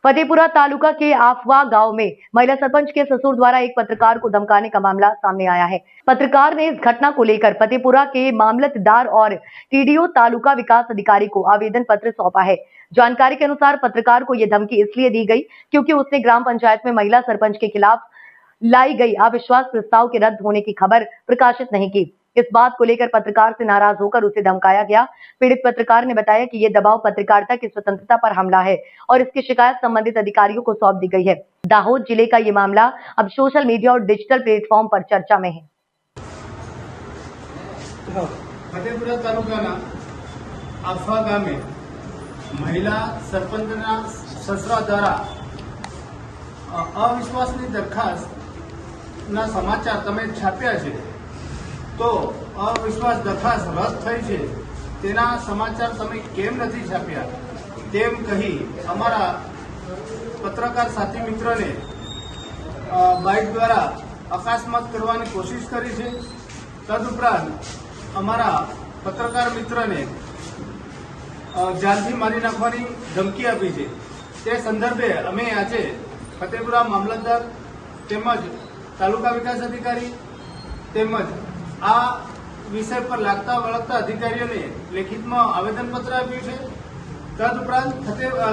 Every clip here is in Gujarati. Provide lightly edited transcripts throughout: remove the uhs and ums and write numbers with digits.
फतेहपुरा तालुका के आफवा गांव में महिला सरपंच के ससुर द्वारा एक पत्रकार को धमकाने का मामला सामने आया है। पत्रकार ने इस घटना को लेकर फतेहपुरा के मामलतदार और टीडीओ तालुका विकास अधिकारी को आवेदन पत्र सौंपा है। जानकारी के अनुसार पत्रकार को यह धमकी इसलिए दी गई क्योंकि उसने ग्राम पंचायत में महिला सरपंच के खिलाफ लाई गई अविश्वास प्रस्ताव के रद्द होने की खबर प्रकाशित नहीं की। इस बात को लेकर पत्रकार से नाराज होकर उसे धमकाया गया। पीड़ित पत्रकार ने बताया कि ये दबाव पत्रकारिता की स्वतंत्रता पर हमला है और इसकी शिकायत संबंधित अधिकारियों को सौंप दी गई है। दाहोद जिले का ये मामला अब सोशल मीडिया और डिजिटल प्लेटफॉर्म पर चर्चा में है। फतेहपुरा तालुकाना आफवा गामे महिला सरपंचना ससरा द्वारा अविश्वासनी दरखास्तના સમાચાર તમે છાપ્યા છે તો અવિશ્વાસ દરખાસ્ત રદ થઈ છે તેના સમાચાર તમે કેમ નથી છાપ્યા તેમ કહી અમારા પત્રકાર સાથી મિત્રને બાઇક દ્વારા અકસ્માત કરવાની કોશિશ કરી છે। તદુપરાંત અમારા પત્રકાર મિત્રને જાનથી મારી નાખવાની ધમકી આપી છે। તે સંદર્ભે અમે આજે ફતેપુરા મામલતદાર તેમજ તાલુકા વિકાસ અધિકારી તેમજ આ વિષય પર લાગતા વળગતા અધિકારીઓને લેખિતમાં આવેદનપત્ર આપ્યું છે। તદુપરાંત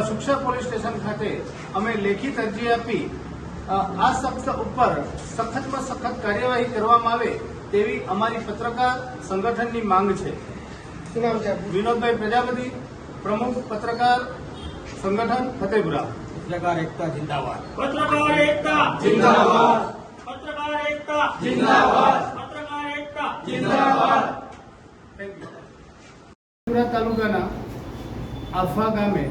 સુક્ષા પોલીસ સ્ટેશન ખાતે અમે લેખિત અરજી આપી આ શખ્સ ઉપર સખતમાં સખત કાર્યવાહી કરવામાં આવે તેવી અમારી પત્રકાર સંગઠનની માંગ છે। વિનોદભાઈ પ્રજાપતિ, પ્રમુખ પત્રકાર સંગઠન ફતેપુરા। पत्रकार एकता जिंदाबाद। पत्रकार एकता जिंदाबाद। पत्रकार एकता जिंदाबाद। पत्रकार एकता जिंदाबाद। फतेहपुरा तालुकाना आफवा गामे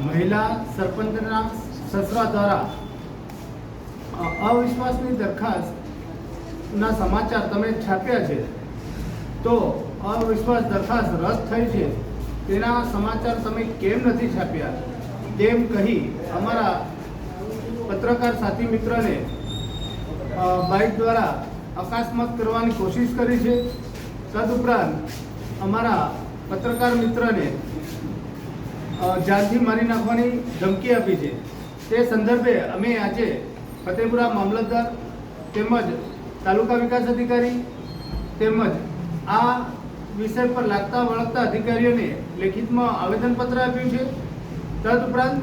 महिला सरपंचना ससरा द्वारा अविश्वासनी दरखास्तના સમાચાર તમે છાપ્યા છે તો અવિશ્વાસ દરખાસ્ત રદ થઈ છે તેના સમાચાર તમે કેમ નથી છાપ્યા તેમ કહી અમારા પત્રકાર સાથી મિત્રને બાઇક દ્વારા અકસ્માત કરવાની કોશિશ કરી છે। તદુપરાંત અમારા પત્રકાર મિત્રને જાનથી મારી નાખવાની ધમકી આપી છે। તે સંદર્ભે અમે આજે ફતેપુરા મામલતદાર તેમજ તાલુકા વિકાસ અધિકારી તેમજ આ વિષય પર લાગતા વળગતા અધિકારીઓને લેખિતમાં આવેદનપત્ર આપ્યું છે। તદુપરાંત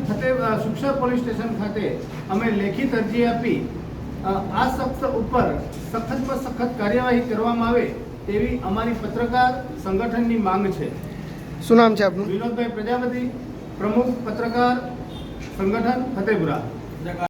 સુક્ષા પોલીસ સ્ટેશન ખાતે અમે લેખિત અરજી આપી આ શખ્સ ઉપર સખતમાં સખત કાર્યવાહી કરવામાં આવે તેવી અમારી પત્રકાર સંગઠનની માંગ છે। શું નામ છે આપનું? વિનોદભાઈ પ્રજાપતિ, પ્રમુખ પત્રકાર સંગઠન ફતેપુરા।